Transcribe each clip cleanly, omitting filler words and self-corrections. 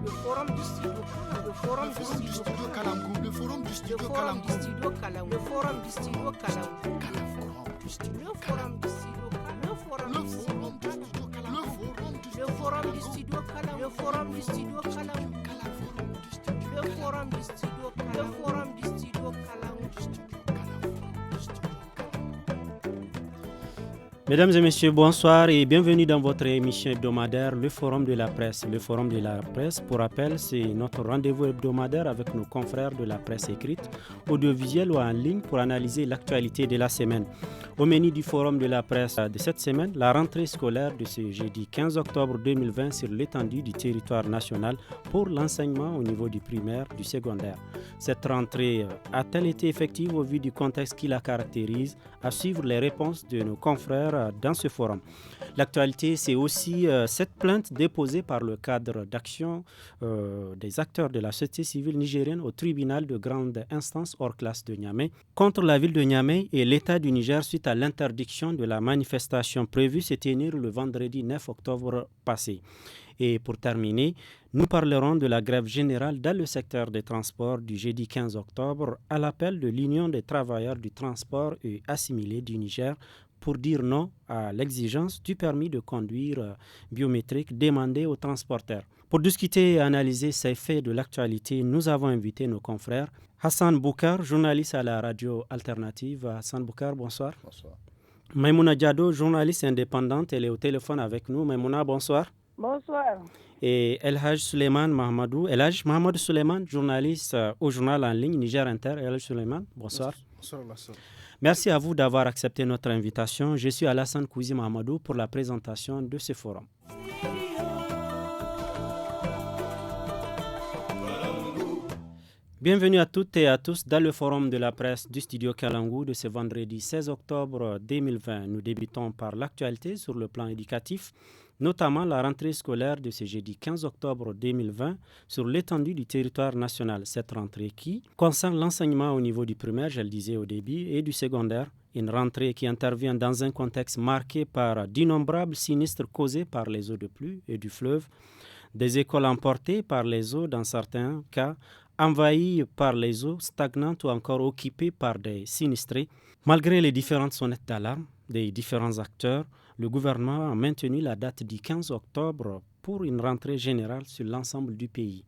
le forum du studio Kalamgou, le forum du studio Kalamgou, le forum du studio Kalamgou, le forum du studio Kalamgou, le forum du studio Kalamgou, le forum du studio Kalamgou, le forum du studio Kalamgou, le forum du studio Kalamgou, le forum du studio Kalamgou, le forum du studio Kalamgou. Mesdames et messieurs, bonsoir et bienvenue dans votre émission hebdomadaire, le Forum de la Presse. Le Forum de la Presse, pour rappel, c'est notre rendez-vous hebdomadaire avec nos confrères de la presse écrite, audiovisuelle ou en ligne pour analyser l'actualité de la semaine. Au menu du Forum de la Presse de cette semaine, la rentrée scolaire de ce jeudi 15 octobre 2020 sur l'étendue du territoire national pour l'enseignement au niveau du primaire, du secondaire. Cette rentrée a-t-elle été effective au vu du contexte qui la caractérise? À suivre les réponses de nos confrères dans ce forum. L'actualité, c'est aussi cette plainte déposée par le cadre d'action des acteurs de la société civile nigérienne au tribunal de grande instance hors classe de Niamey contre la ville de Niamey et l'État du Niger suite à l'interdiction de la manifestation prévue se tenir le vendredi 9 octobre passé. Et pour terminer, nous parlerons de la grève générale dans le secteur des transports du jeudi 15 octobre à l'appel de l'Union des travailleurs du transport et assimilés du Niger pour dire non à l'exigence du permis de conduire biométrique demandé aux transporteurs. Pour discuter et analyser ces faits de l'actualité, nous avons invité nos confrères. Hassan Boukar, journaliste à la radio alternative. Hassan Boukar, bonsoir. Bonsoir. Maïmouna Diado, journaliste indépendante, elle est au téléphone avec nous. Maïmouna, bonsoir. Bonsoir. Et Elhaj Suleiman Mahamadou. Elhaj Mahamadou Suleiman, journaliste au journal en ligne Niger Inter. Elhaj Suleiman, bonsoir. Bonsoir, Alassane. Merci à vous d'avoir accepté notre invitation. Je suis Alassane Kouzi Mahamadou pour la présentation de ce forum. Bienvenue à toutes et à tous dans le forum de la presse du studio Kalangu de ce vendredi 16 octobre 2020. Nous débutons par l'actualité sur le plan éducatif, notamment la rentrée scolaire de ce jeudi 15 octobre 2020 sur l'étendue du territoire national. Cette rentrée qui concerne l'enseignement au niveau du primaire, je le disais au début, et du secondaire. Une rentrée qui intervient dans un contexte marqué par d'innombrables sinistres causés par les eaux de pluie et du fleuve, des écoles emportées par les eaux dans certains cas, envahies par les eaux stagnantes ou encore occupées par des sinistrés. Malgré les différentes sonnettes d'alarme des différents acteurs, le gouvernement a maintenu la date du 15 octobre pour une rentrée générale sur l'ensemble du pays.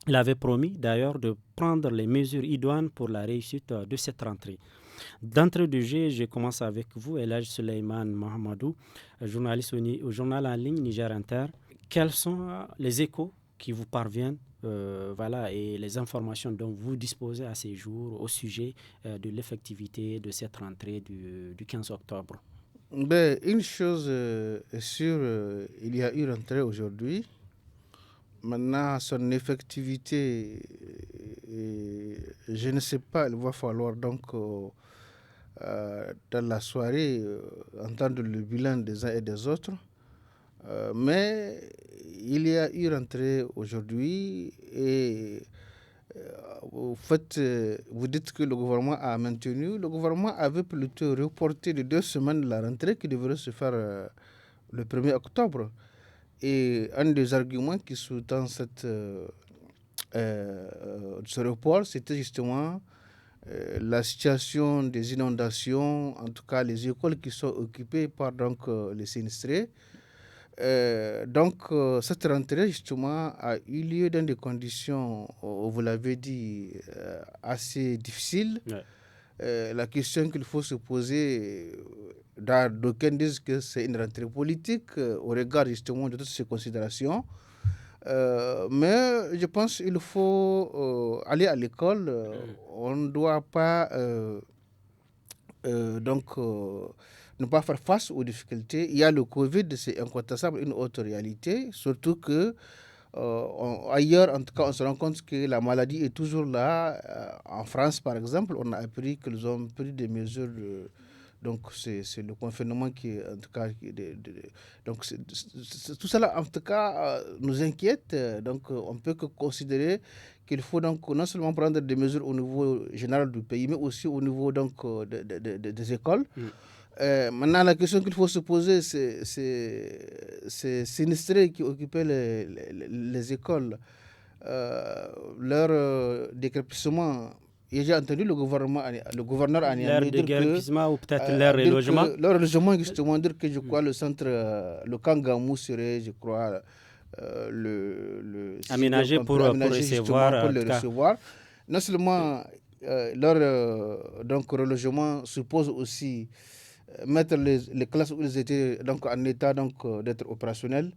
Il avait promis d'ailleurs de prendre les mesures idoines pour la réussite de cette rentrée. D'entrée de jeu, je commence avec vous, Elhaj Suleiman Mahamadou, journaliste au journal en ligne Niger Inter. Quels sont les échos qui vous parviennent et les informations dont vous disposez à ces jours au sujet de l'effectivité de cette rentrée du 15 octobre? Une chose est sûre, il y a eu rentrée aujourd'hui. Maintenant, son effectivité, je ne sais pas, il va falloir donc dans la soirée entendre le bilan des uns et des autres. Mais il y a eu rentrée aujourd'hui et au fait, vous dites que le gouvernement a maintenu. Le gouvernement avait plutôt reporté de 2 semaines la rentrée qui devrait se faire le 1er octobre. Et un des arguments qui sous-tend ce report, c'était justement la situation des inondations, en tout cas les écoles qui sont occupées par les sinistrés. Cette rentrée, justement, a eu lieu dans des conditions, vous l'avez dit, assez difficiles. Ouais. La question qu'il faut se poser, d'aucuns disent que c'est une rentrée politique au regard justement de toutes ces considérations. Mais je pense qu'il faut aller à l'école. On ne doit pas ne pas faire face aux difficultés. Il y a le Covid, c'est incontestable, une autre réalité, surtout que ailleurs, en tout cas, on se rend compte que la maladie est toujours là. En France, par exemple, on a appris qu'ils ont pris des mesures. Donc, c'est le confinement qui, en tout cas, donc tout cela, en tout cas, nous inquiète. Donc, on peut que considérer qu'il faut donc non seulement prendre des mesures au niveau général du pays, mais aussi au niveau donc des écoles. Maintenant, la question qu'il faut se poser, c'est sinistrés qui occupaient les écoles. Leur décrépissement, j'ai entendu le gouverneur à L'air Niamey de dire que, guérissement ou peut-être leur relogement. leur relogement, justement, dire que je crois le centre, le Kangamou serait, je crois, Aménagé pour recevoir, justement pour en les tout cas. recevoir. Non seulement leur donc, relogement suppose aussi mettre les classes où ils étaient donc, en état d'être opérationnels,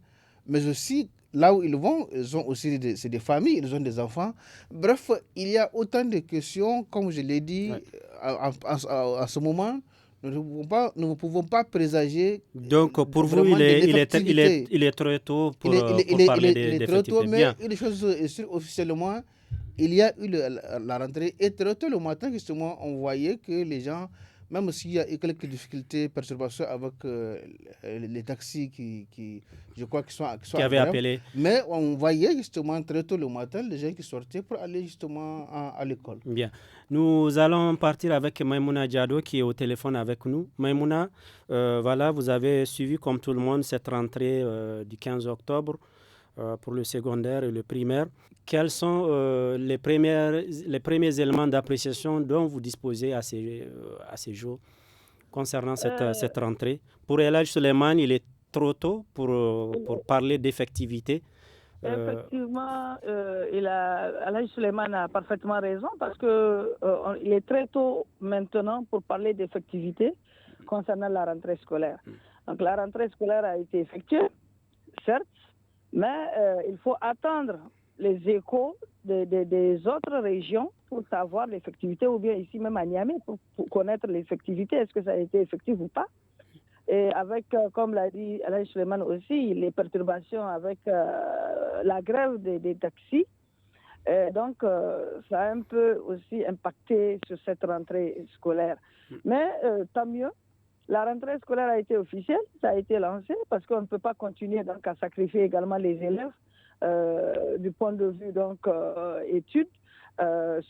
mais aussi là où ils ont aussi c'est des familles, ils ont des enfants. Bref, il y a autant de questions, comme je l'ai dit, Ouais. à ce moment. Nous ne pouvons pas présager Donc, pour vous, vraiment de l'effectivité. il est trop tôt pour parler Il est trop tôt, d'effectivité. mais Bien. une chose est sûre, officiellement, il y a eu la rentrée. Et très tôt le matin, justement, on voyait que les gens, même s'il y a eu quelques difficultés, perturbations avec les taxis je crois, qui sont Qui en avait grève, appelé. mais on voyait justement très tôt le matin les gens qui sortaient pour aller justement à l'école. Bien. Nous allons partir avec Maïmouna Diado qui est au téléphone avec nous. Maïmouna, voilà, vous avez suivi comme tout le monde cette rentrée du 15 octobre pour le secondaire et le primaire. Quels sont les premiers éléments d'appréciation dont vous disposez à ces jours concernant cette rentrée? Pour Elhadj Suleiman, il est trop tôt pour parler d'effectivité. Effectivement, Elhadj Suleiman a parfaitement raison parce qu'il est très tôt maintenant pour parler d'effectivité concernant la rentrée scolaire. Donc la rentrée scolaire a été effectuée, certes, mais il faut attendre les échos des autres régions pour savoir l'effectivité, ou bien ici même à Niamey pour connaître l'effectivité, est-ce que ça a été effectif ou pas. Et avec, comme l'a dit Elhadj Suleiman aussi, les perturbations avec la grève des taxis, donc ça a un peu aussi impacté sur cette rentrée scolaire. Mais tant mieux, la rentrée scolaire a été officielle, ça a été lancé, parce qu'on ne peut pas continuer donc, à sacrifier également les élèves du point de vue donc études.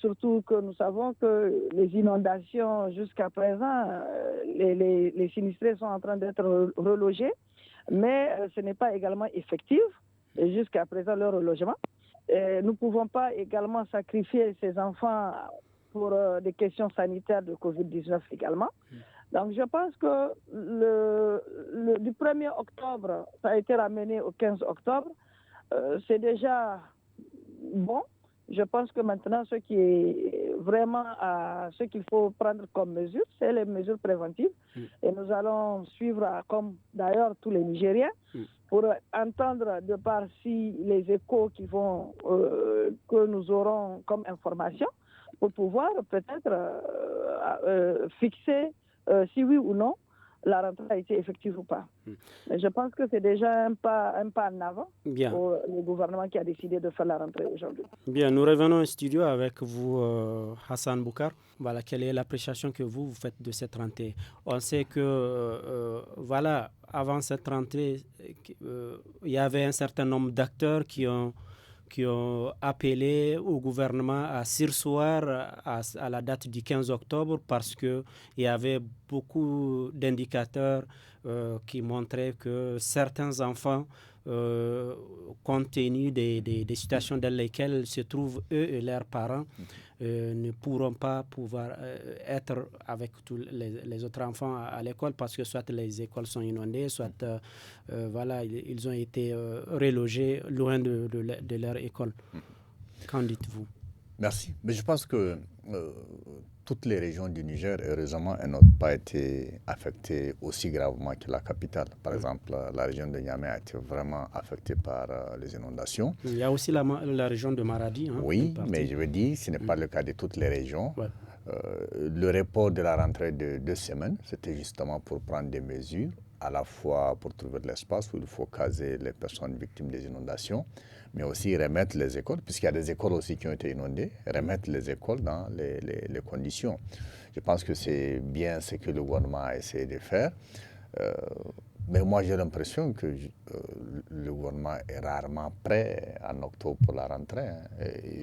Surtout que nous savons que les inondations jusqu'à présent, les sinistrés sont en train d'être relogés, mais ce n'est pas également effectif jusqu'à présent leur relogement. Nous ne pouvons pas également sacrifier ces enfants pour des questions sanitaires de Covid-19 également. Donc je pense que du 1er octobre, ça a été ramené au 15 octobre. C'est déjà bon. Je pense que maintenant, ce qu'il faut prendre comme mesure, c'est les mesures préventives. Et nous allons suivre, comme d'ailleurs tous les Nigériens, pour entendre de par si les échos que nous aurons comme information, pour pouvoir peut-être fixer si oui ou non la rentrée a été effective ou pas. Mais je pense que c'est déjà un pas en avant pour le gouvernement qui a décidé de faire la rentrée aujourd'hui. Bien, nous revenons au studio avec vous, Hassan Boukar. Voilà, quelle est l'appréciation que vous faites de cette rentrée? On sait que, voilà, avant cette rentrée, il y avait un certain nombre d'acteurs qui ont appelé au gouvernement à surseoir à la date du 15 octobre parce qu'il y avait beaucoup d'indicateurs qui montraient que certains enfants, compte tenu des situations dans lesquelles se trouvent eux et leurs parents, ne pourront pas être avec tous les autres enfants à l'école parce que soit les écoles sont inondées, soit voilà, ils ont été relogés loin de leur école. Qu'en dites-vous? Merci. Mais je pense que toutes les régions du Niger, heureusement, n'ont pas été affectées aussi gravement que la capitale. Par exemple, la région de Niamey a été vraiment affectée par les inondations. Il y a aussi la région de Maradi. Oui, mais je veux dire, ce n'est pas le cas de toutes les régions. Ouais. Le report de la rentrée de 2 semaines, c'était justement pour prendre des mesures, à la fois pour trouver de l'espace où il faut caser les personnes victimes des inondations, mais aussi remettre les écoles, puisqu'il y a des écoles aussi qui ont été inondées, remettre les écoles dans les conditions. Je pense que c'est bien ce que le gouvernement a essayé de faire. Mais moi, j'ai l'impression que le gouvernement est rarement prêt en octobre pour la rentrée.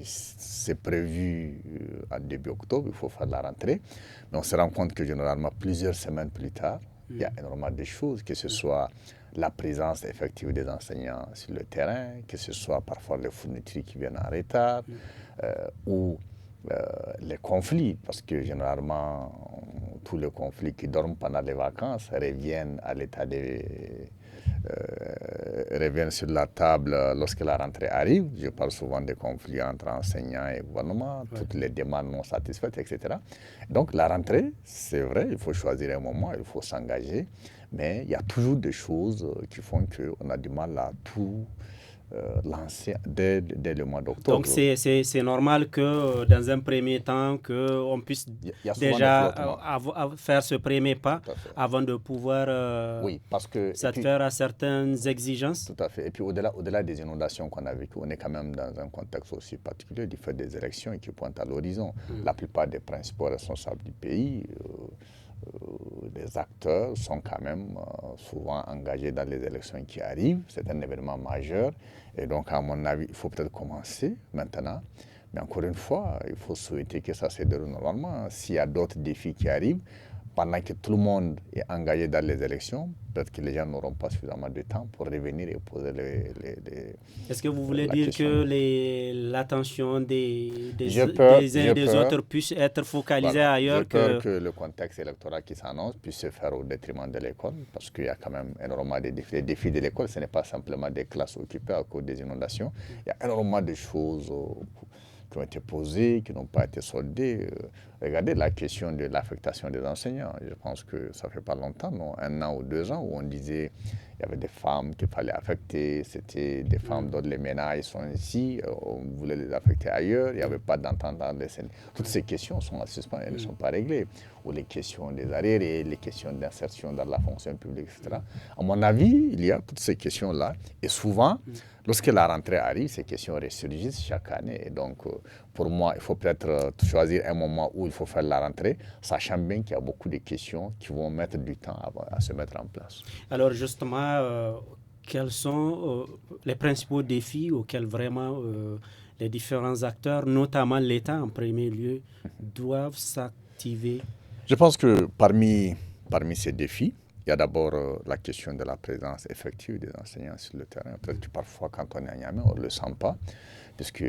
C'est prévu en début octobre, il faut faire la rentrée. Mais on se rend compte que généralement, plusieurs semaines plus tard, Il y a énormément de choses, que ce soit la présence effective des enseignants sur le terrain, que ce soit parfois les fournitures qui viennent en retard, ou les conflits, parce que généralement, tous les conflits qui dorment pendant les vacances reviennent à l'état reviennent sur la table lorsque la rentrée arrive. Je parle souvent des conflits entre enseignants et gouvernement, toutes les demandes non satisfaites, etc. Donc la rentrée, c'est vrai, il faut choisir un moment, il faut s'engager, mais il y a toujours des choses qui font qu'on a du mal à tout lancé dès le mois d'octobre. Donc c'est normal que dans un premier temps qu'on puisse déjà faire ce premier pas avant de pouvoir satisfaire à certaines exigences. Tout à fait. Et puis au-delà des inondations qu'on a vécues, on est quand même dans un contexte aussi particulier du fait des élections qui pointent à l'horizon. La plupart des principaux responsables du pays, les acteurs sont quand même souvent engagés dans les élections qui arrivent. C'est un événement majeur. Et donc, à mon avis, il faut peut-être commencer maintenant. Mais encore une fois, il faut souhaiter que ça se déroule normalement. S'il y a d'autres défis qui arrivent, pendant que tout le monde est engagé dans les élections, peut-être que les gens n'auront pas suffisamment de temps pour revenir et poser les Est-ce que vous voulez dire question que l'attention des uns et des autres puisse être focalisée ailleurs? J'ai peur que le contexte électoral qui s'annonce puisse se faire au détriment de l'école, parce qu'il y a quand même énormément de défis. Les défis de l'école, ce n'est pas simplement des classes occupées à cause des inondations. Il y a énormément de choses qui ont été posées, qui n'ont pas été soldées. Regardez la question de l'affectation des enseignants. Je pense que ça ne fait pas longtemps, non, 1 an ou 2 ans, où on disait qu'il y avait des femmes qu'il fallait affecter. C'était des femmes dont les ménages sont ici. On voulait les affecter ailleurs. Il n'y avait pas d'entente dans les syndicats. Toutes ces questions sont en suspens, elles ne sont pas réglées. Ou les questions des arriérés, les questions d'insertion dans la fonction publique, etc. À mon avis, il y a toutes ces questions-là. Et souvent, lorsque la rentrée arrive, ces questions ressurgissent chaque année. Et donc, pour moi, il faut peut-être choisir un moment où il faut faire la rentrée, sachant bien qu'il y a beaucoup de questions qui vont mettre du temps à se mettre en place. Alors justement, quels sont les principaux défis auxquels vraiment les différents acteurs, notamment l'État en premier lieu, doivent s'activer? Je pense que parmi ces défis, il y a d'abord la question de la présence effective des enseignants sur le terrain. Peut-être que parfois, quand on est à Niamey, on ne le sent pas, puisque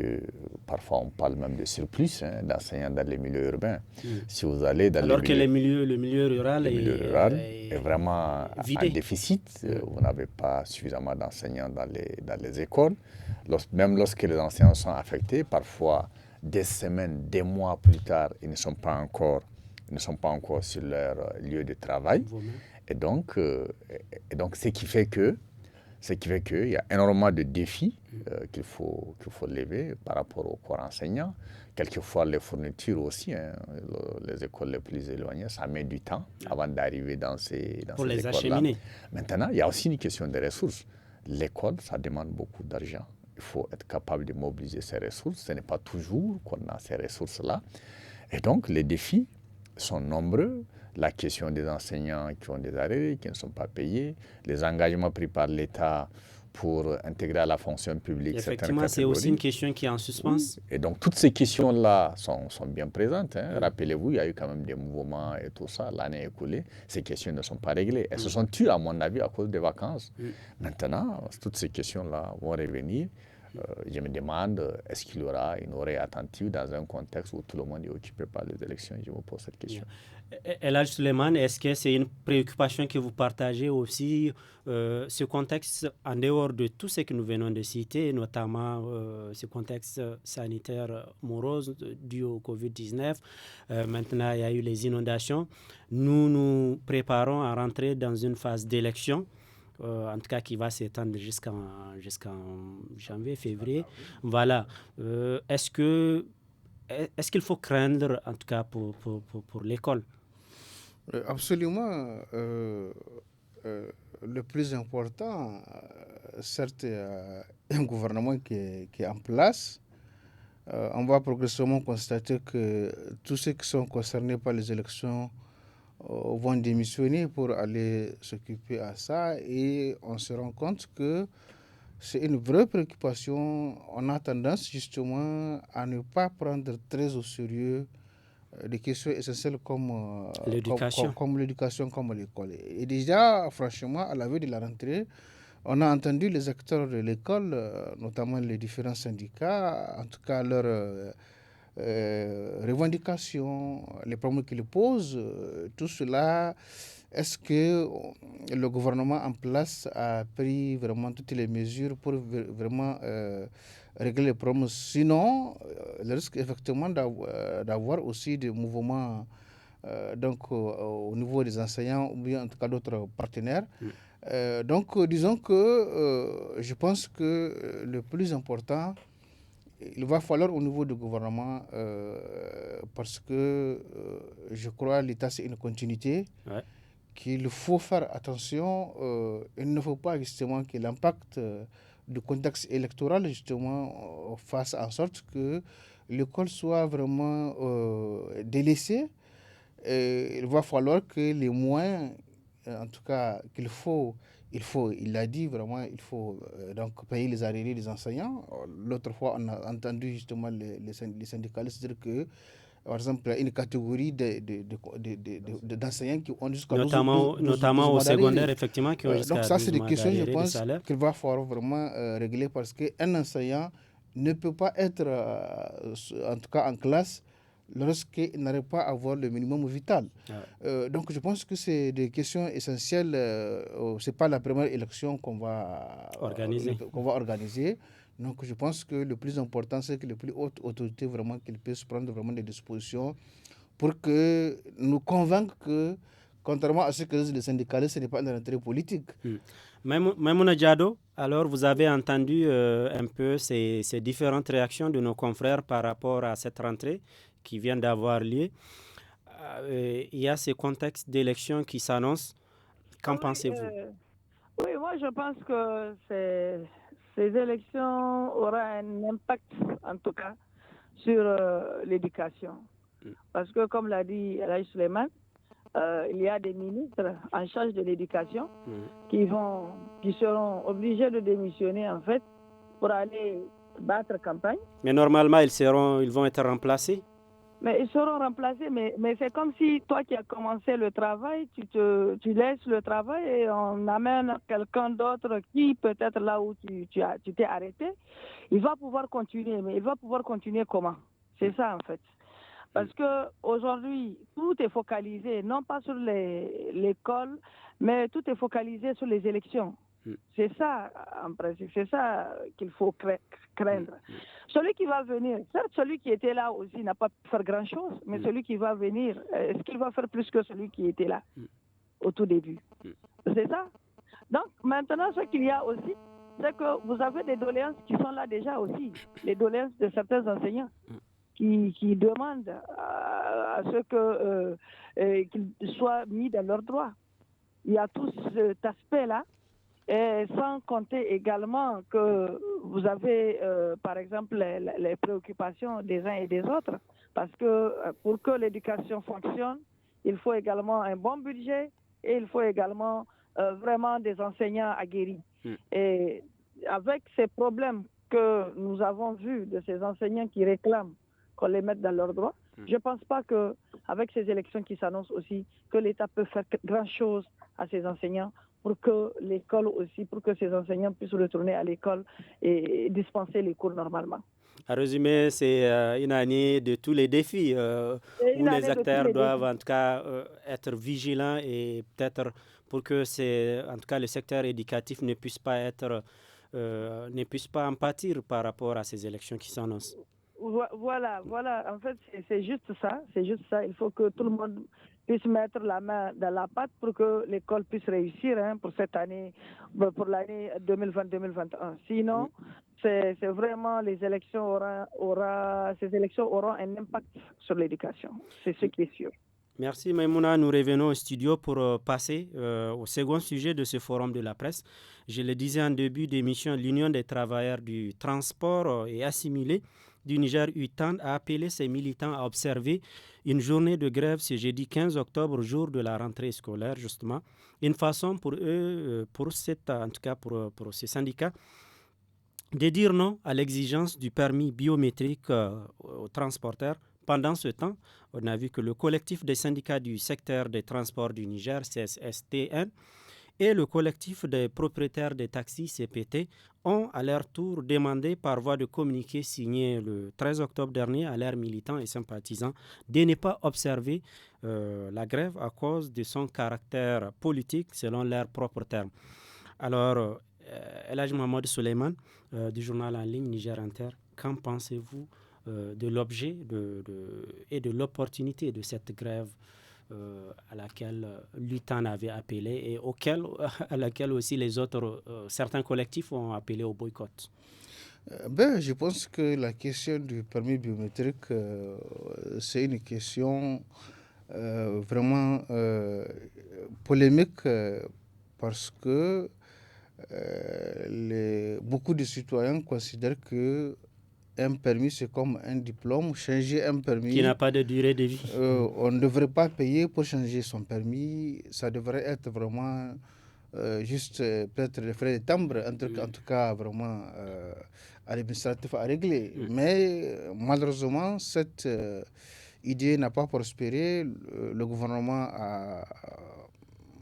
parfois on parle même de surplus d'enseignants dans les milieux urbains. Si vous allez dans alors que le milieu rural est vraiment en déficit, vous n'avez pas suffisamment d'enseignants dans les écoles. Même lorsque les enseignants sont affectés, parfois des semaines, des mois plus tard, ils ne sont pas encore sur leur lieu de travail. Et donc, ce qui fait qu'il y a énormément de défis qu'il faut lever par rapport au corps enseignant. Quelquefois, les fournitures aussi, les écoles les plus éloignées, ça met du temps avant d'arriver dans ces écoles-là. Pour les acheminer. Maintenant, il y a aussi une question de ressources. L'école, ça demande beaucoup d'argent. Il faut être capable de mobiliser ces ressources. Ce n'est pas toujours qu'on a ces ressources-là. Et donc, les défis sont nombreux. La question des enseignants qui ont des arrêts, qui ne sont pas payés, les engagements pris par l'État pour intégrer à la fonction publique. Effectivement, c'est aussi une question qui est en suspens. Et donc, toutes ces questions-là sont bien présentes. Rappelez-vous, il y a eu quand même des mouvements et tout ça l'année écoulée. Ces questions ne sont pas réglées. Elles se sont tues, à mon avis, à cause des vacances. Maintenant, toutes ces questions-là vont revenir. Je me demande, est-ce qu'il y aura une oreille attentive dans un contexte où tout le monde est occupé par les élections? Je me pose cette question. Elhadj Suleiman, est-ce que c'est une préoccupation que vous partagez aussi, ce contexte en dehors de tout ce que nous venons de citer, notamment ce contexte sanitaire morose dû au Covid-19. Maintenant, il y a eu les inondations. Nous nous préparons à rentrer dans une phase d'élection. En tout cas qui va s'étendre jusqu'en janvier, février. Voilà. Est-ce qu'il faut craindre, en tout cas pour l'école? Absolument. Le plus important, certes, il y a un gouvernement qui est en place. On va progressivement constater que tous ceux qui sont concernés par les élections vont démissionner pour aller s'occuper à ça, et on se rend compte que c'est une vraie préoccupation. On a tendance justement à ne pas prendre très au sérieux des questions essentielles l'éducation, comme l'éducation, comme l'école. Et déjà, franchement, à la veille de la rentrée, on a entendu les acteurs de l'école, notamment les différents syndicats, en tout cas leurs revendications, les problèmes qu'ils posent, tout cela. Est-ce que le gouvernement en place a pris vraiment toutes les mesures pour vraiment régler les problèmes? Sinon, le risque effectivement d'avoir aussi des mouvements au niveau des enseignants ou bien en tout cas d'autres partenaires. Disons que je pense que le plus important, il va falloir au niveau du gouvernement, parce que je crois que l'État c'est une continuité, qu'il faut faire attention. Il ne faut pas justement que l'impact du contexte électoral justement fasse en sorte que l'école soit vraiment délaissée. Il va falloir que les moyens, en tout cas il l'a dit vraiment, il faut donc payer les arriérés des enseignants. L'autre fois, on a entendu justement les syndicalistes dire que, par exemple, il y a une catégorie d'enseignants qui ont jusqu'à 12 notamment au mois secondaire, effectivement, qui ont jusqu'à donc ça, 12 c'est des mois questions, je d'arriérés de pense, salaire. qu'il va falloir vraiment régler, parce qu'un enseignant ne peut pas être, en tout cas en classe, lorsqu'il n'arrive pas à avoir le minimum vital. Donc je pense que c'est des questions essentielles. Ce n'est pas la première élection qu'on va organiser. Donc je pense que le plus important, c'est que les plus hautes autorités, vraiment, qu'ils puissent prendre vraiment des dispositions pour que nous convaincre que, contrairement à ce que disent les syndicalistes, ce n'est pas une rentrée politique. Maïmouna Diado, alors vous avez entendu un peu ces différentes réactions de nos confrères par rapport à cette rentrée qui vient d'avoir lieu. Il y a ce contexte d'élection qui s'annonce. Qu'en pensez-vous? Oui, moi je pense que ces élections auront un impact, en tout cas, sur l'éducation. Parce que, comme l'a dit Alaï Suleiman, il y a des ministres en charge de l'éducation qui seront obligés de démissionner, en fait, pour aller battre campagne. Mais normalement, ils vont être remplacés. Mais ils seront remplacés, mais c'est comme si toi qui as commencé le travail, tu laisses le travail et on amène quelqu'un d'autre qui peut-être là où tu t'es arrêté, il va pouvoir continuer, mais il va pouvoir continuer comment? C'est ça en fait. Parce qu'aujourd'hui, tout est focalisé, non pas sur l'école, mais tout est focalisé sur les élections. C'est ça, en principe, c'est ça qu'il faut craindre. Celui qui va venir, certes, celui qui était là aussi n'a pas pu faire grand-chose, mais celui qui va venir, est-ce qu'il va faire plus que celui qui était là au tout début? C'est ça. Donc, maintenant, ce qu'il y a aussi, c'est que vous avez des doléances qui sont là déjà aussi, les doléances de certains enseignants qui demandent à ce qu'ils soient mis dans leurs droits. Il y a tout cet aspect-là. Et sans compter également que vous avez, par exemple, les préoccupations des uns et des autres. Parce que pour que l'éducation fonctionne, il faut également un bon budget et il faut également vraiment des enseignants aguerris. Et avec ces problèmes que nous avons vus de ces enseignants qui réclament qu'on les mette dans leurs droits, je ne pense pas qu'avec ces élections qui s'annoncent aussi, que l'État peut faire grand-chose à ces enseignants pour que l'école aussi, pour que ces enseignants puissent retourner à l'école et dispenser les cours normalement. À résumer, c'est une année de tous les défis où les acteurs doivent en tout cas être vigilants et peut-être pour que en tout cas le secteur éducatif ne puisse pas en pâtir par rapport à ces élections qui s'annoncent. Voilà. En fait, c'est juste ça. Il faut que tout le monde puisse mettre la main dans la pâte pour que l'école puisse réussir pour cette année, pour l'année 2020-2021. Sinon, c'est vraiment ces élections auront un impact sur l'éducation. C'est ce qui est sûr. Merci Maïmouna. Nous revenons au studio pour passer au second sujet de ce forum de la presse. Je le disais en début d'émission, l'Union des travailleurs du transport et assimilés du Niger UTAN a appelé ses militants à observer une journée de grève ce jeudi 15 octobre, jour de la rentrée scolaire justement. Une façon pour eux, pour ces syndicats, de dire non à l'exigence du permis biométrique aux transporteurs Pendant ce temps, on a vu que le collectif des syndicats du secteur des transports du Niger, CSSTN, et le collectif des propriétaires des taxis CPT ont à leur tour demandé par voie de communiqué signé le 13 octobre dernier à leurs militants et sympathisants de ne pas observer la grève à cause de son caractère politique selon leurs propres termes. Alors, Elhadji Mohamed Suleiman du journal en ligne Niger Inter, qu'en pensez-vous de l'objet et de l'opportunité de cette grève à laquelle l'UTAN avait appelé et à laquelle aussi les autres, certains collectifs ont appelé au boycott? Je pense que la question du permis biométrique, c'est une question vraiment polémique parce que beaucoup de citoyens considèrent que un permis, c'est comme un diplôme. Changer un permis qui n'a pas de durée de vie. On ne devrait pas payer pour changer son permis. Ça devrait être vraiment juste peut-être les frais de timbre, en tout cas vraiment administratif à régler. Mais malheureusement, cette idée n'a pas prospéré. Le gouvernement a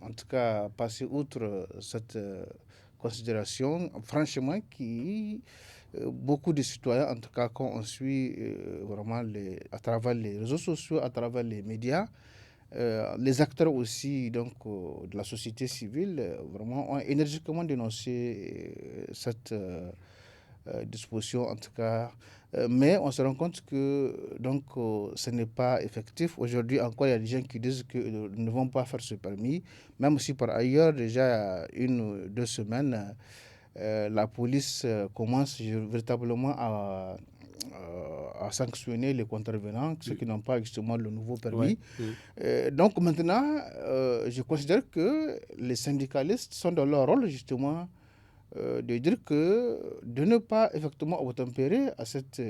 en tout cas passé outre cette considération, franchement, beaucoup de citoyens, en tout cas quand on suit vraiment à travers les réseaux sociaux, à travers les médias, les acteurs aussi donc, de la société civile, vraiment ont énergiquement dénoncé cette disposition, en tout cas. Mais on se rend compte que donc, ce n'est pas effectif. Aujourd'hui encore, il y a des gens qui disent qu'ils ne vont pas faire ce permis, même si par ailleurs, déjà 1 ou 2 semaines, la police commence véritablement à sanctionner les contrevenants, ceux qui n'ont pas justement le nouveau permis. Donc maintenant, je considère que les syndicalistes sont dans leur rôle justement de dire que de ne pas effectivement obtempérer à cette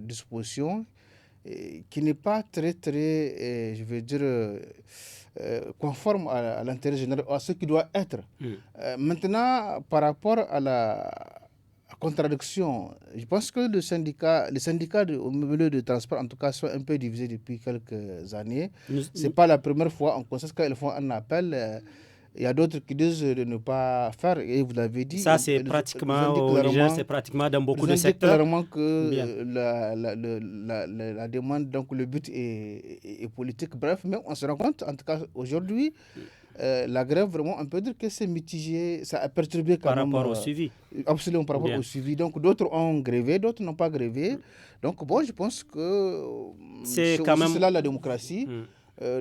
disposition qui n'est pas très, je veux dire, conforme à l'intérêt général, à ce qui doit être. Maintenant, par rapport à la contradiction, je pense que les syndicats au milieu de transport, en tout cas, sont un peu divisés depuis quelques années. Ce n'est pas la première fois, on constate qu'ils font un appel. Il y a d'autres qui disent de ne pas faire, et vous l'avez dit. Ça, c'est pratiquement au Niger, c'est pratiquement dans beaucoup de secteurs. Clairement que la demande, donc le but est politique. Bref, mais on se rend compte, en tout cas aujourd'hui, la grève, vraiment, on peut dire que c'est mitigé, ça a perturbé quand même. Par rapport au suivi. Absolument, par rapport au suivi. Donc d'autres ont grévé, d'autres n'ont pas grévé. Donc bon, je pense que c'est quand même cela la démocratie.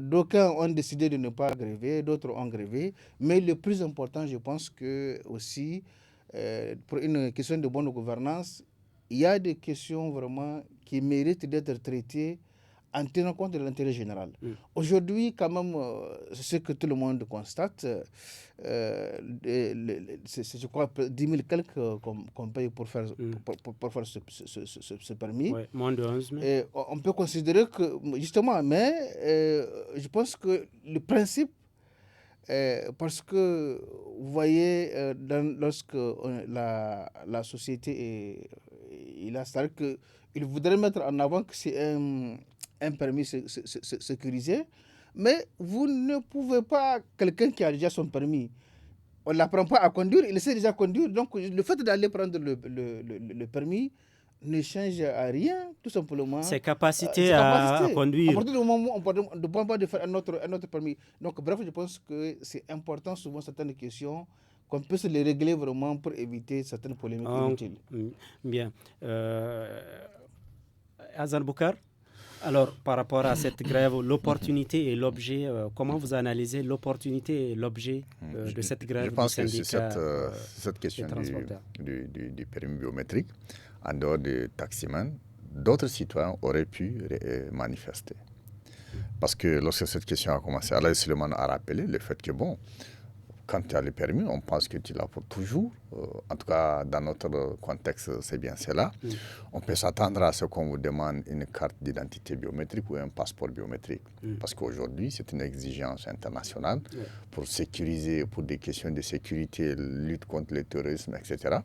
D'aucuns ont décidé de ne pas gréver, d'autres ont grévé. Mais le plus important, je pense que aussi, pour une question de bonne gouvernance, il y a des questions vraiment qui méritent d'être traitées en tenant compte de l'intérêt général. Aujourd'hui, quand même, c'est ce que tout le monde constate. C'est, je crois, 10 000 quelques qu'on paye pour faire ce permis. Ouais, moins de 11 000. Et on peut considérer que, justement, mais je pense que le principe, parce que vous voyez, lorsque la société est là, c'est-à-dire qu'il voudrait mettre en avant que c'est un permis sécurisé, mais vous ne pouvez pas, quelqu'un qui a déjà son permis, on ne l'apprend pas à conduire, il sait déjà conduire, donc le fait d'aller prendre le permis ne change à rien, tout simplement. Ses capacités à conduire. À partir du moment où on ne peut pas de faire un autre permis. Donc bref, je pense que c'est important souvent certaines questions qu'on puisse les régler vraiment pour éviter certaines polémiques inutiles. Bien. Hassan Boukar, alors par rapport à cette grève, l'opportunité et l'objet, comment vous analysez l'opportunité et l'objet de cette grève? Je pense que c'est cette question du permis biométrique, en dehors du taximan, d'autres citoyens auraient pu manifester. Parce que lorsque cette question a commencé, Alain Suleiman a rappelé le fait que, bon, quand tu as le permis, on pense que tu l'as pour toujours. En tout cas, dans notre contexte, c'est bien cela. On peut s'attendre à ce qu'on vous demande une carte d'identité biométrique ou un passeport biométrique. Parce qu'aujourd'hui, c'est une exigence internationale pour sécuriser, pour des questions de sécurité, lutte contre le terrorisme, etc.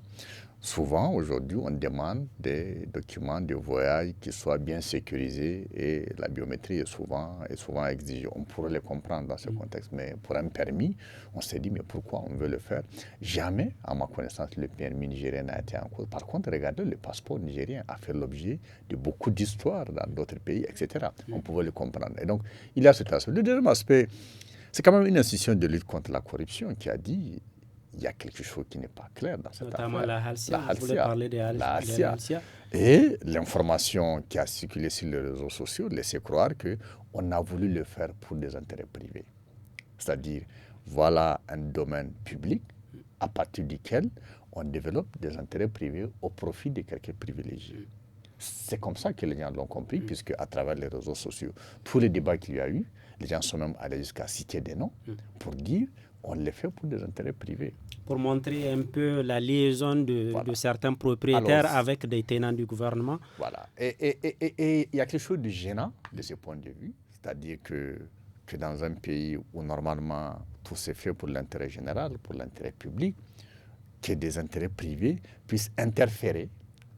Souvent, aujourd'hui, on demande des documents de voyage qui soient bien sécurisés et la biométrie est souvent exigée. On pourrait les comprendre dans ce contexte, mais pour un permis, on s'est dit, mais pourquoi on veut le faire? Jamais, à ma connaissance, le permis nigérien n'a été en cause. Par contre, regardez, le passeport nigérien a fait l'objet de beaucoup d'histoires dans d'autres pays, etc. On pouvait le comprendre. Et donc, il y a cet aspect. Le deuxième aspect, c'est quand même une institution de lutte contre la corruption qui a dit il y a quelque chose qui n'est pas clair dans cette notamment affaire. La Halcia. Je voulais parler de la Halcia. Et l'information qui a circulé sur les réseaux sociaux laissait croire qu'on a voulu le faire pour des intérêts privés. C'est-à-dire, voilà un domaine public à partir duquel on développe des intérêts privés au profit de quelques privilégiés. C'est comme ça que les gens l'ont compris, puisque à travers les réseaux sociaux, tous les débats qu'il y a eu, les gens sont même allés jusqu'à citer des noms pour dire on les fait pour des intérêts privés. Pour montrer un peu la liaison de certains propriétaires avec des tenants du gouvernement. Voilà. Et il y a quelque chose de gênant de ce point de vue, c'est-à-dire que dans un pays où normalement tout s'est fait pour l'intérêt général, pour l'intérêt public, que des intérêts privés puissent interférer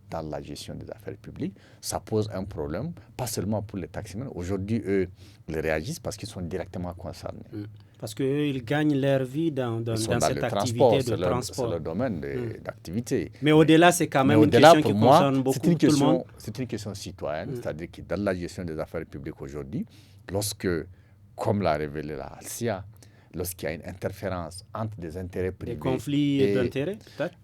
dans la gestion des affaires publiques, ça pose un problème, pas seulement pour les taximens. Aujourd'hui, eux, ils réagissent parce qu'ils sont directement concernés. Parce qu'eux, ils gagnent leur vie dans cette activité de transport. C'est leur domaine d'activité. Mais au-delà, c'est quand même une question qui concerne beaucoup tout le monde. C'est une question citoyenne, c'est-à-dire que dans la gestion des affaires publiques aujourd'hui, lorsque, comme l'a révélé la Halcia, lorsqu'il y a une interférence entre des intérêts privés... Des conflits d'intérêts, peut-être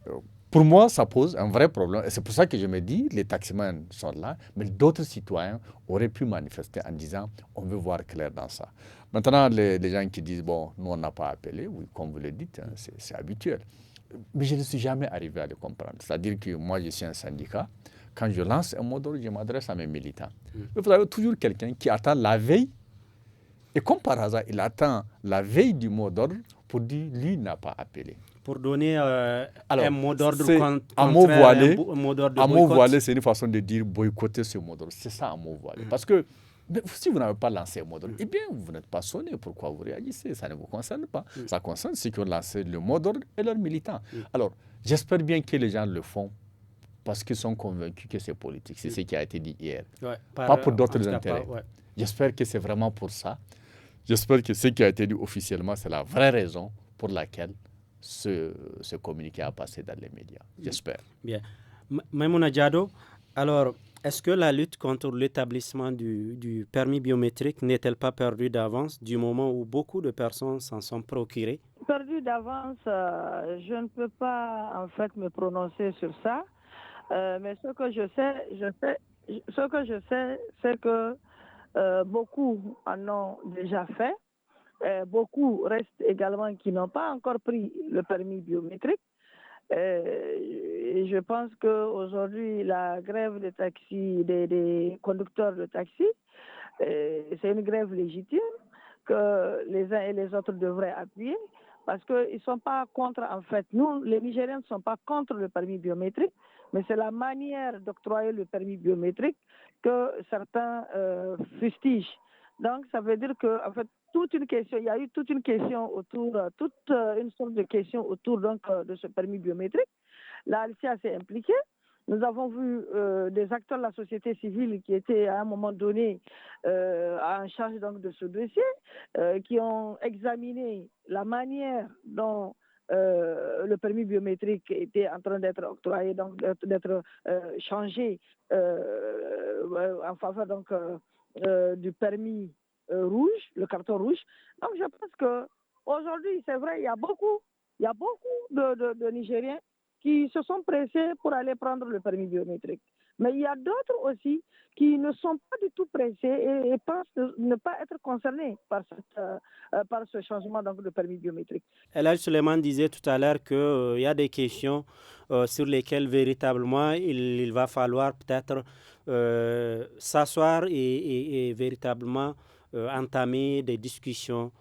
pour moi, ça pose un vrai problème. Et c'est pour ça que je me dis, les taximens sont là, mais d'autres citoyens auraient pu manifester en disant, on veut voir clair dans ça. Maintenant, les gens qui disent, bon, nous, on n'a pas appelé, oui, comme vous le dites, hein, c'est habituel. Mais je ne suis jamais arrivé à le comprendre. C'est-à-dire que moi, je suis un syndicat. Quand je lance un mot d'ordre, je m'adresse à mes militants. Mais vous avez toujours quelqu'un qui attend la veille. Et comme par hasard, il attend la veille du mot d'ordre pour dire, lui n'a pas appelé. Pour donner un mot d'ordre contraire, un mot voilé, c'est une façon de dire boycotter ce mot d'ordre. C'est ça, un mot voilé. Parce que si vous n'avez pas lancé un mot d'ordre, eh bien, vous n'êtes pas sonné. Pourquoi vous réagissez? Ça ne vous concerne pas. Ça concerne ceux qui ont lancé le mot d'ordre et leurs militants. Alors, j'espère bien que les gens le font parce qu'ils sont convaincus que c'est politique. C'est ce qui a été dit hier. Pas pour d'autres intérêts. J'espère que c'est vraiment pour ça. J'espère que ce qui a été dit officiellement, c'est la vraie raison pour laquelle ce communiqué a passé dans les médias. J'espère. Bien. Maïmouna Diado, alors, est-ce que la lutte contre l'établissement du permis biométrique n'est-elle pas perdue d'avance du moment où beaucoup de personnes s'en sont procurées? Perdue d'avance, je ne peux pas en fait me prononcer sur ça. Mais ce que je sais, c'est que beaucoup en ont déjà fait. Beaucoup restent également qui n'ont pas encore pris le permis biométrique. Et je pense qu'aujourd'hui, la grève des taxis, des conducteurs de taxi, c'est une grève légitime que les uns et les autres devraient appuyer parce qu'ils ne sont pas contre, en fait, nous, les Nigériens ne sont pas contre le permis biométrique, mais c'est la manière d'octroyer le permis biométrique que certains fustigent. Donc, ça veut dire que, en fait, il y a eu toute une question autour, toute une sorte de question autour donc, de ce permis biométrique. La Halcia s'est impliquée. Nous avons vu des acteurs de la société civile qui étaient à un moment donné en charge donc, de ce dossier, qui ont examiné la manière dont le permis biométrique était en train d'être octroyé, donc d'être changé en faveur donc, du permis rouge, le carton rouge. Donc je pense qu'aujourd'hui, c'est vrai, il y a beaucoup de Nigériens qui se sont pressés pour aller prendre le permis biométrique. Mais il y a d'autres aussi qui ne sont pas du tout pressés et pensent ne pas être concernés par ce changement donc, de permis biométrique. Elhadji Suleiman disait tout à l'heure qu'il y a des questions sur lesquelles véritablement il va falloir peut-être s'asseoir et véritablement entamer des discussions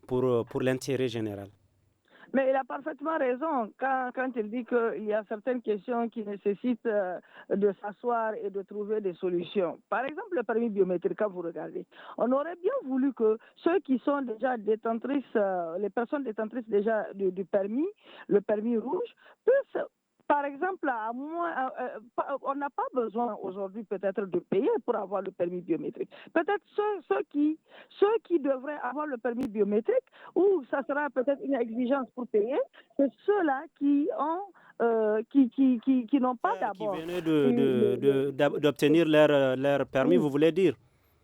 pour l'intérêt général. Mais il a parfaitement raison quand il dit qu'il y a certaines questions qui nécessitent de s'asseoir et de trouver des solutions. Par exemple, le permis biométrique, quand vous regardez, on aurait bien voulu que ceux qui sont déjà détentrices, les personnes détentrices déjà du permis, le permis rouge, puissent par exemple, on n'a pas besoin aujourd'hui peut-être de payer pour avoir le permis biométrique. Peut-être ceux qui devraient avoir le permis biométrique, ou ça sera peut-être une exigence pour payer, c'est ceux-là qui n'ont pas d'abord. Qui venaient d'obtenir leur permis, vous voulez dire?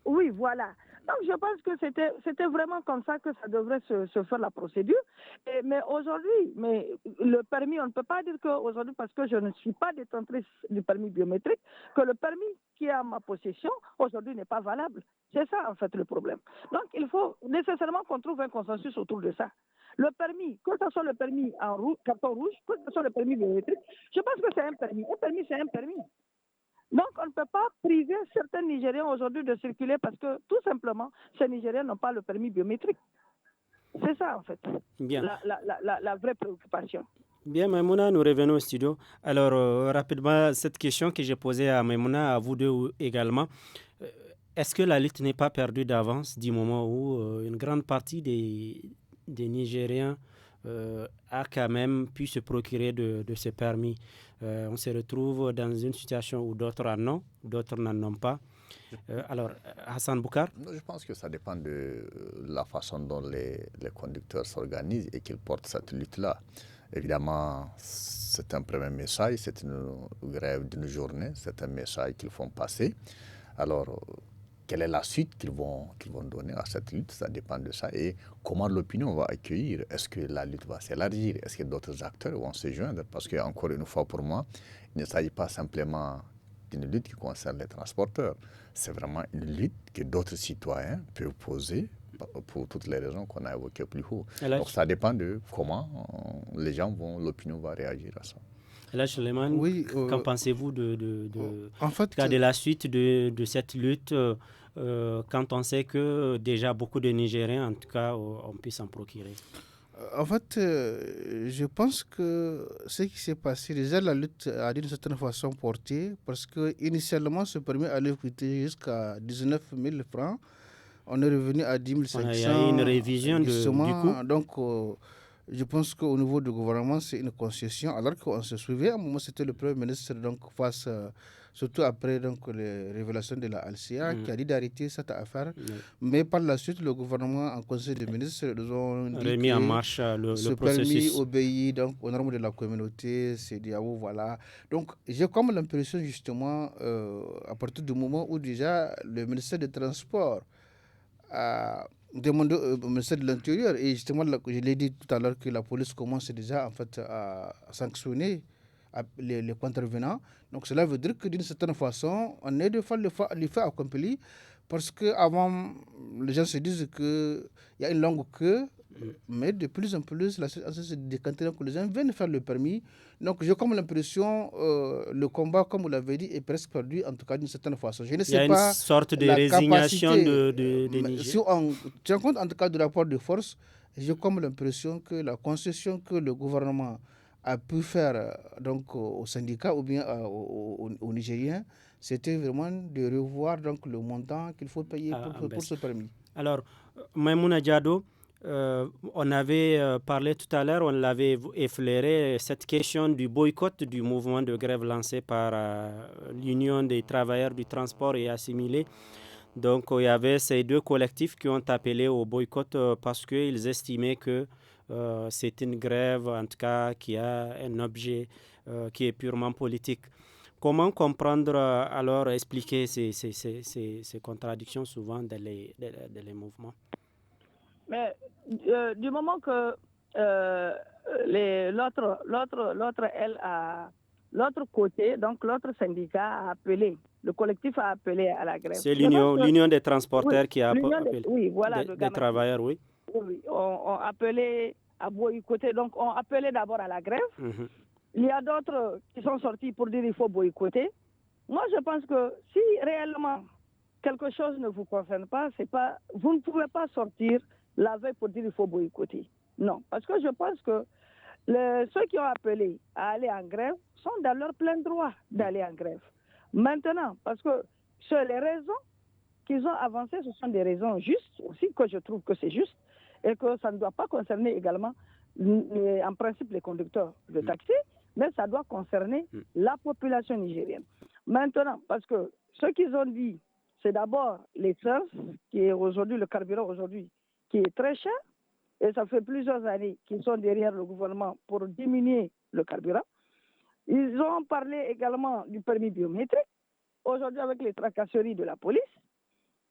Oui, voilà. Donc, je pense que c'était vraiment comme ça que ça devrait se faire la procédure. Mais aujourd'hui, le permis, on ne peut pas dire qu'aujourd'hui, parce que je ne suis pas détentrice du permis biométrique, que le permis qui est en ma possession, aujourd'hui, n'est pas valable. C'est ça, en fait, le problème. Donc, il faut nécessairement qu'on trouve un consensus autour de ça. Le permis, que ce soit le permis en carton rouge, que ce soit le permis biométrique, je pense que c'est un permis. Un permis, c'est un permis. Donc, on ne peut pas priver certains Nigériens aujourd'hui de circuler parce que, tout simplement, ces Nigériens n'ont pas le permis biométrique. C'est ça, en fait, la vraie préoccupation. Bien, Maïmouna, nous revenons au studio. Alors, rapidement, cette question que j'ai posée à Maïmouna, à vous deux également. Est-ce que la lutte n'est pas perdue d'avance du moment où une grande partie des Nigériens a quand même pu se procurer de ce permis? On se retrouve dans une situation où d'autres en ont, d'autres n'en ont pas. Alors, Hassan Boukar? Je pense que ça dépend de la façon dont les conducteurs s'organisent et qu'ils portent cette lutte-là. Évidemment, c'est un premier message, c'est une grève d'une journée, c'est un message qu'ils font passer. Alors, quelle est la suite qu'ils vont donner à cette lutte? Ça dépend de ça. Et comment l'opinion va accueillir? Est-ce que la lutte va s'élargir? Est-ce que d'autres acteurs vont se joindre? Parce que, encore une fois, pour moi, il ne s'agit pas simplement d'une lutte qui concerne les transporteurs. C'est vraiment une lutte que d'autres citoyens peuvent poser pour toutes les raisons qu'on a évoquées plus haut. Donc, ça dépend de comment l'opinion va réagir à ça. Là, Suleiman, qu'en pensez-vous de la suite de cette lutte quand on sait que déjà beaucoup de Nigériens, en tout cas, on peut s'en procurer? En fait, je pense que ce qui s'est passé, déjà la lutte a d'une certaine façon porté, parce que initialement, ce permis allait coûter jusqu'à 19 000 francs. On est revenu à 10 500. Il y a une révision du coût. Donc, je pense qu'au niveau du gouvernement, c'est une concession. Alors qu'on se souvient, à un moment, c'était le Premier ministre, donc, face, surtout après donc, les révélations de la Alcia, qui a dit d'arrêter cette affaire. Mais par la suite, le gouvernement, en conseil des ministres, ils ont remis en marche le processus. Ce permis obéit donc, aux normes de la communauté, c'est diabo, voilà. Donc, j'ai comme l'impression, justement, à partir du moment où déjà le ministère des Transports a demandé au ministère de l'Intérieur, et justement, je l'ai dit tout à l'heure, que la police commence déjà en fait à sanctionner les contrevenants. Donc cela veut dire que d'une certaine façon, on est de faire le fait accompli, parce qu'avant, les gens se disent qu'il y a une longue queue, mais de plus en plus, la situation se décante, donc les gens viennent faire le permis. Donc j'ai comme l'impression, le combat, comme vous l'avez dit, est presque perdu, en tout cas d'une certaine façon. Je ne sais pas. Il y a une sorte de résignation de Niger. Si on tient compte en tout cas du rapport de force, j'ai comme l'impression que la concession que le gouvernement a pu faire donc, aux syndicats ou bien aux Nigériens, c'était vraiment de revoir donc, le montant qu'il faut payer pour ce permis. Alors, Maïmouna Diado, on avait parlé tout à l'heure, on l'avait effleuré, cette question du boycott du mouvement de grève lancé par l'Union des travailleurs du transport et assimilés. Donc, il y avait ces deux collectifs qui ont appelé au boycott parce qu'ils estimaient que c'est une grève, en tout cas, qui a un objet qui est purement politique. Comment comprendre, alors, expliquer ces contradictions souvent dans les mouvements? Mais du moment que l'autre côté, donc l'autre syndicat a appelé, le collectif a appelé à la grève. C'est l'union des transporteurs qui a appelé. Oui, voilà. Des travailleurs, oui. Oui, on appelé à boycotter, donc on appelait d'abord à la grève. Mm-hmm. Il y a d'autres qui sont sortis pour dire qu'il faut boycotter. Moi, je pense que si réellement quelque chose ne vous concerne pas, vous ne pouvez pas sortir la veille pour dire qu'il faut boycotter. Non, parce que je pense que ceux qui ont appelé à aller en grève sont dans leur plein droit d'aller en grève. Maintenant, parce que les raisons qu'ils ont avancées, ce sont des raisons justes aussi, que je trouve que c'est juste, et que ça ne doit pas concerner également, en principe, les conducteurs de taxi, mais ça doit concerner la population nigérienne. Maintenant, parce que ce qu'ils ont dit, c'est d'abord l'essence, qui est aujourd'hui, le carburant aujourd'hui, qui est très cher, et ça fait plusieurs années qu'ils sont derrière le gouvernement pour diminuer le carburant. Ils ont parlé également du permis biométrique. Aujourd'hui, avec les tracasseries de la police,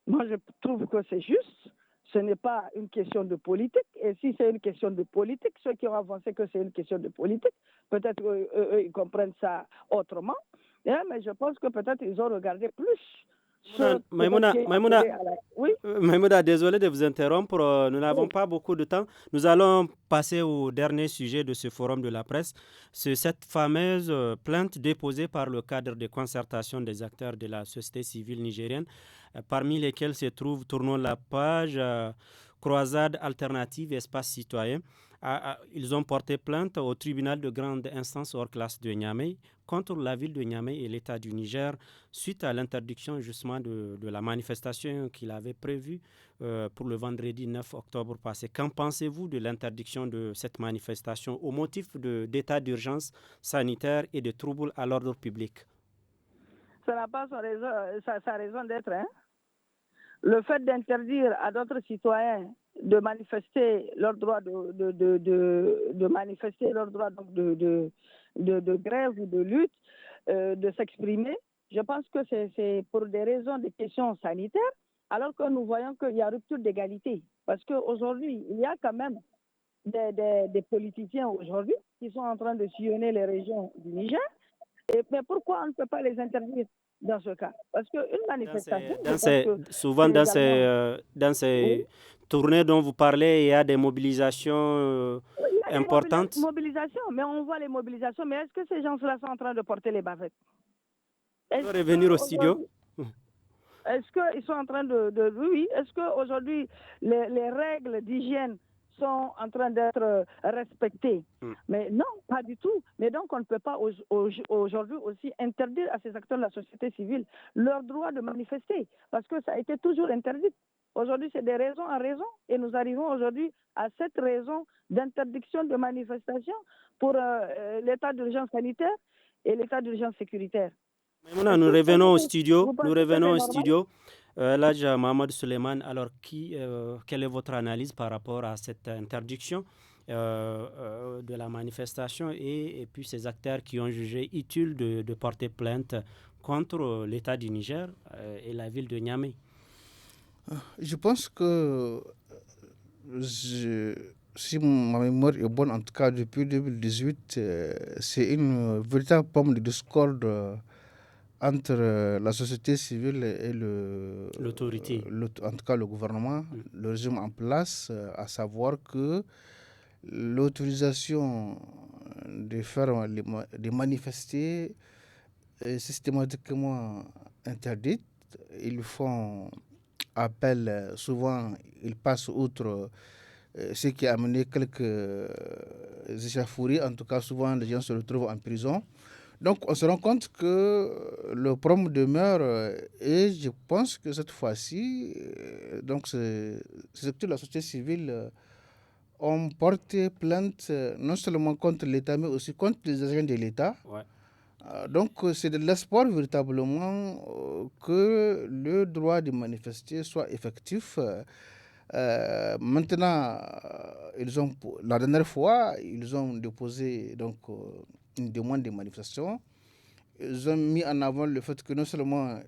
moi je trouve que c'est juste. Ce n'est pas une question de politique. Et si c'est une question de politique, ceux qui ont avancé que c'est une question de politique, peut-être eux, ils comprennent ça autrement. Mais je pense que peut-être ils ont regardé plus. Maïmouna, désolé de vous interrompre. Nous n'avons pas beaucoup de temps. Nous allons passer au dernier sujet de ce forum de la presse. C'est cette fameuse plainte déposée par le cadre de concertation des acteurs de la société civile nigérienne, parmi lesquels se trouve, tournons la page, Croisade Alternative Espace Citoyen. Ils ont porté plainte au tribunal de grande instance hors classe de Niamey contre la ville de Niamey et l'État du Niger suite à l'interdiction justement de la manifestation qu'il avait prévue pour le vendredi 9 octobre passé. Qu'en pensez-vous de l'interdiction de cette manifestation au motif d'état d'urgence sanitaire et de troubles à l'ordre public? Ça n'a pas sa raison d'être. Le fait d'interdire à d'autres citoyens de manifester leur droit de manifester leur droit donc de grève ou de lutte, de s'exprimer, je pense que c'est pour des raisons, des questions sanitaires, alors que nous voyons qu'il y a rupture d'égalité. Parce qu'aujourd'hui, il y a quand même des politiciens aujourd'hui qui sont en train de sillonner les régions du Niger. Mais pourquoi on ne peut pas les interdire dans ce cas? Parce qu'une manifestation... Dans ces tournées dont vous parlez, il y a des mobilisations importantes. Il y a des mobilisations, mais on voit les mobilisations. Mais est-ce que ces gens-là sont en train de porter les bavettes? Ils vont revenir au studio. Est-ce qu'ils sont en train oui, est-ce qu'aujourd'hui, les règles d'hygiène sont en train d'être respectées? Mais non, pas du tout. Mais donc, on ne peut pas aujourd'hui aussi interdire à ces acteurs de la société civile leur droit de manifester, parce que ça a été toujours interdit. Aujourd'hui, c'est des raisons en raison, et nous arrivons aujourd'hui à cette raison d'interdiction de manifestation pour l'état d'urgence sanitaire et l'état d'urgence sécuritaire. Nous revenons au studio. Là, Mohamed Suleiman, alors quelle est votre analyse par rapport à cette interdiction de la manifestation et puis ces acteurs qui ont jugé utile de porter plainte contre l'État du Niger et la ville de Niamey? Je pense que si ma mémoire est bonne, en tout cas depuis 2018, c'est une véritable pomme de discorde entre la société civile et l'autorité, en tout cas le gouvernement, le régime en place, à savoir que l'autorisation de manifester est systématiquement interdite. Ils font appel, souvent ils passent outre ce qui a amené quelques échauffourées. En tout cas, souvent les gens se retrouvent en prison. Donc on se rend compte que le problème demeure et je pense que cette fois-ci, donc ces acteurs de la société civile ont porté plainte non seulement contre l'État mais aussi contre les agents de l'État. Ouais. Donc c'est de l'espoir véritablement que le droit de manifester soit effectif. Maintenant, la dernière fois, ils ont déposé donc, une demande de manifestation. Ils ont mis en avant le fait que non seulement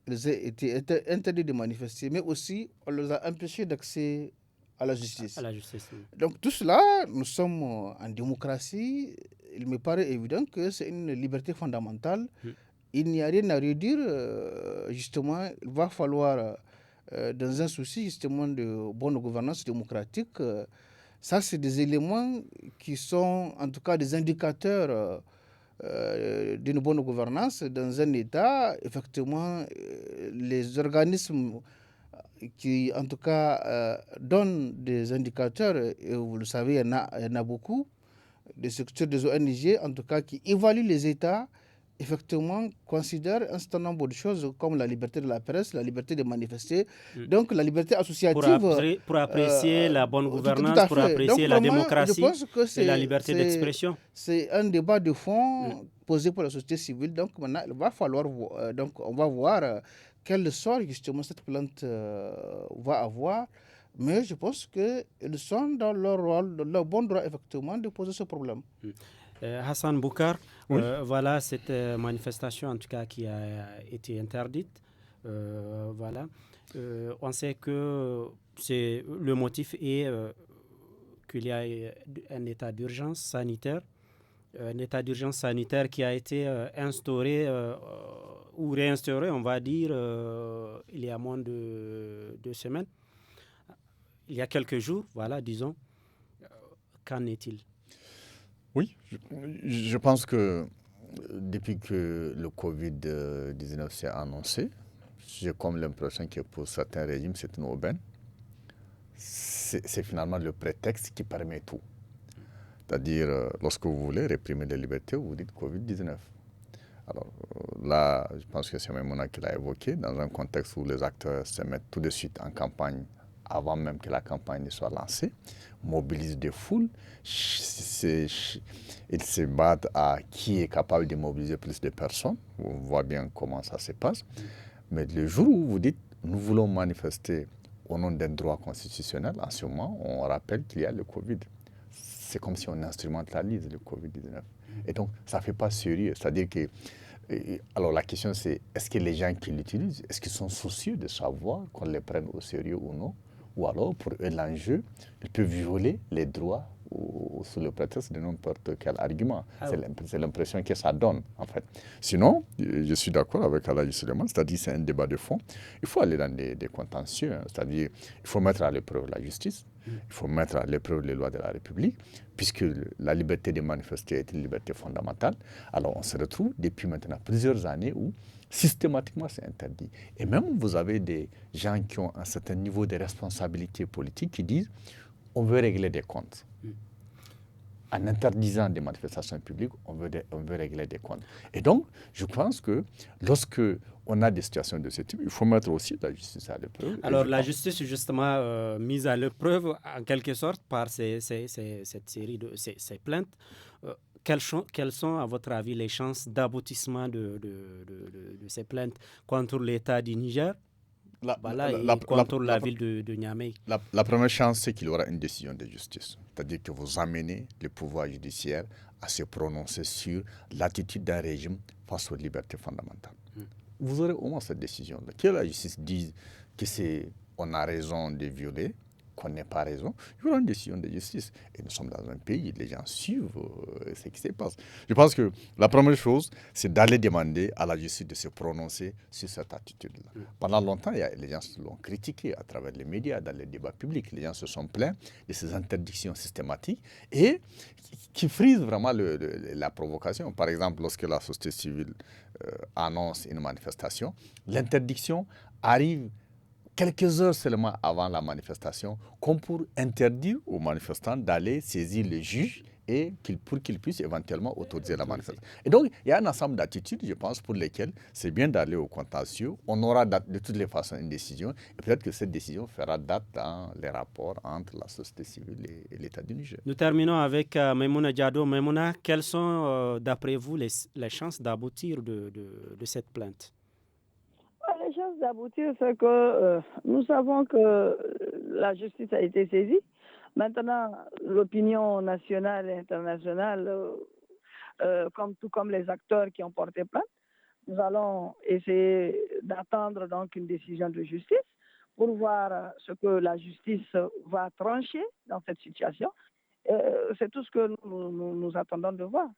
ils étaient interdits de manifester, mais aussi on les a empêchés d'accès à la justice. Donc tout cela, nous sommes en démocratie. Il me paraît évident que c'est une liberté fondamentale. Il n'y a rien à redire. Justement, il va falloir, dans un souci justement de bonne gouvernance démocratique, ça c'est des éléments qui sont en tout cas des indicateurs d'une bonne gouvernance dans un État. Effectivement, les organismes qui en tout cas donnent des indicateurs, et vous le savez, il y en a beaucoup, des structures des ONG en tout cas qui évaluent les États effectivement, considère un certain nombre de choses comme la liberté de la presse, la liberté de manifester, donc la liberté associative. Pour apprécier la bonne gouvernance, pour apprécier la démocratie et la liberté d'expression. C'est un débat de fond posé pour la société civile. Donc maintenant, il va falloir, donc on va voir quel sort justement cette plainte va avoir. Mais je pense qu'ils sont dans leur rôle, dans leur bon droit effectivement de poser ce problème. Hassan Boukar, voilà cette manifestation en tout cas qui a été interdite. Voilà. On sait que le motif est qu'il y a un état d'urgence sanitaire. Un état d'urgence sanitaire qui a été instauré ou réinstauré, on va dire, il y a moins de 2 semaines. Il y a quelques jours, voilà, disons. Qu'en est-il? Oui, je pense que depuis que le Covid-19 s'est annoncé, j'ai comme l'impression que pour certains régimes, c'est une aubaine. C'est finalement le prétexte qui permet tout. C'est-à-dire, lorsque vous voulez réprimer les libertés, vous dites Covid-19. Alors là, je pense que c'est Maimouna qui l'a évoqué, dans un contexte où les acteurs se mettent tout de suite en campagne avant même que la campagne ne soit lancée, mobilisent des foules, ils se battent à qui est capable de mobiliser plus de personnes. On voit bien comment ça se passe. Mais le jour où vous dites « nous voulons manifester au nom d'un droit constitutionnel », en ce moment, on rappelle qu'il y a le Covid. C'est comme si on instrumentalise le Covid-19. Et donc, ça ne fait pas sérieux. C'est-à-dire que... Alors, la question, c'est est-ce que les gens qui l'utilisent, est-ce qu'ils sont soucieux de savoir qu'on les prenne au sérieux ou non? Ou alors, pour eux, l'enjeu, ils peuvent violer les droits sous le prétexte de n'importe quel argument. C'est l'impression que ça donne, en fait. Sinon, je suis d'accord avec Alain Suleiman, c'est-à-dire c'est un débat de fond. Il faut aller dans des contentieux, c'est-à-dire il faut mettre à l'épreuve la justice, il faut mettre à l'épreuve les lois de la République, puisque la liberté de manifester est une liberté fondamentale. Alors, on se retrouve depuis maintenant plusieurs années où systématiquement c'est interdit. Et même vous avez des gens qui ont un certain niveau de responsabilité politique qui disent on veut régler des comptes. En interdisant des manifestations publiques, on veut régler des comptes. Et donc, je pense que lorsque on a des situations de ce type, il faut mettre aussi la justice à l'épreuve. Alors, la justice, justement, mise à l'épreuve, en quelque sorte, par cette série de ces plaintes, quelles sont, à votre avis, les chances d'aboutissement de ces plaintes contre l'État du Niger contre la ville de Niamey? La première chance, c'est qu'il y aura une décision de justice. C'est-à-dire que vous amenez le pouvoir judiciaire à se prononcer sur l'attitude d'un régime face aux libertés fondamentales. Vous aurez au moins cette décision-là. Que la justice dise qu'on a raison de violer, qu'on n'ait pas raison, il y aura une décision de justice. Et nous sommes dans un pays, les gens suivent ce qui se passe. Je pense que la première chose, c'est d'aller demander à la justice de se prononcer sur cette attitude-là. Pendant longtemps, les gens l'ont critiqué à travers les médias, dans les débats publics. Les gens se sont plaints de ces interdictions systématiques et qui frisent vraiment la provocation. Par exemple, lorsque la société civile annonce une manifestation, l'interdiction arrive quelques heures seulement avant la manifestation, comme pour interdire aux manifestants d'aller saisir le juge et pour qu'il puisse éventuellement autoriser la manifestation. Et donc, il y a un ensemble d'attitudes, je pense, pour lesquelles c'est bien d'aller au contentieux. On aura de toutes les façons une décision, et peut-être que cette décision fera date dans les rapports entre la société civile et l'État du Niger. Nous terminons avec Maimouna Diado. Maimouna, quelles sont, d'après vous, les chances d'aboutir de cette plainte? Les chances d'aboutir, c'est que nous savons que la justice a été saisie. Maintenant, l'opinion nationale et internationale, tout comme les acteurs qui ont porté plainte, nous allons essayer d'attendre donc une décision de justice pour voir ce que la justice va trancher dans cette situation. C'est tout ce que nous attendons de voir.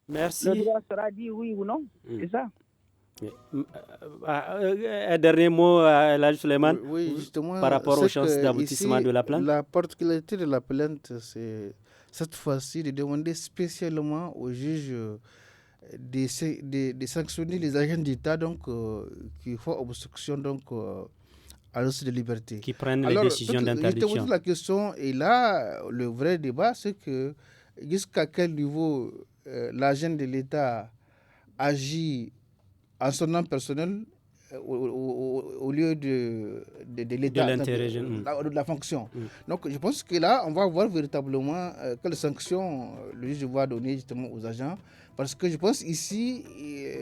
Merci. Le droit sera dit oui ou non, c'est ça. Un dernier mot, Elhadji Suleiman, justement, par rapport aux chances d'aboutissement de la plainte. La particularité de la plainte, c'est cette fois-ci de demander spécialement au juge de sanctionner les agents d'État qui font obstruction à l'offre de liberté. Qui prennent les décisions d'interdiction. La question, et là, le vrai débat, c'est que jusqu'à quel niveau l'agent de l'État agit en son nom personnel au lieu de l'État, de la fonction. Donc je pense que là, on va voir véritablement quelles sanctions le juge va donner justement aux agents. Parce que je pense ici,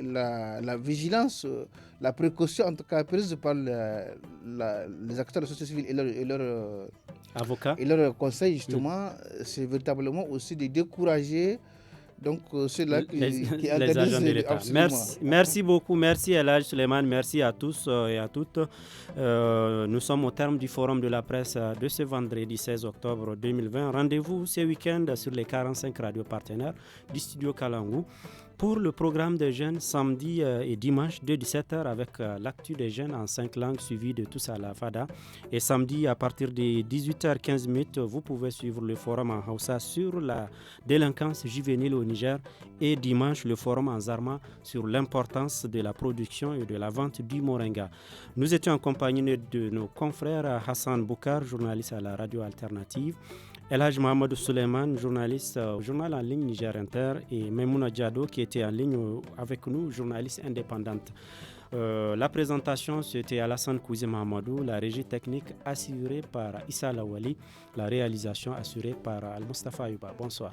la vigilance, la précaution en tout cas prise par les acteurs de la société civile et leurs avocats et leurs conseils justement, c'est véritablement aussi de décourager donc ceux-là qui les agents de l'État. Merci beaucoup, merci El Hadj Souleymane, merci à tous et à toutes. Nous sommes au terme du forum de la presse de ce vendredi 16 octobre 2020. Rendez-vous ce week-end sur les 45 radios partenaires du studio Kalangou pour le programme des jeunes samedi et dimanche de 17h avec l'actu des jeunes en 5 langues suivi de tous à la FADA. Et samedi à partir de 18h15, vous pouvez suivre le forum en Hausa sur la délinquance juvénile au Niger et dimanche le forum en Zarma sur l'importance de la production et de la vente du moringa. Nous étions en compagnie de nos confrères Hassan Boukar, journaliste à la radio alternative, El Hadj Mohamed Souleymane, journaliste au journal en ligne Niger Inter, et Maimouna Diado qui était en ligne avec nous, journaliste indépendante. La présentation, c'était Alassane Kouzi Mahamadou, la régie technique assurée par Issa Lawali, la réalisation assurée par Al-Mustafa Yuba. Bonsoir.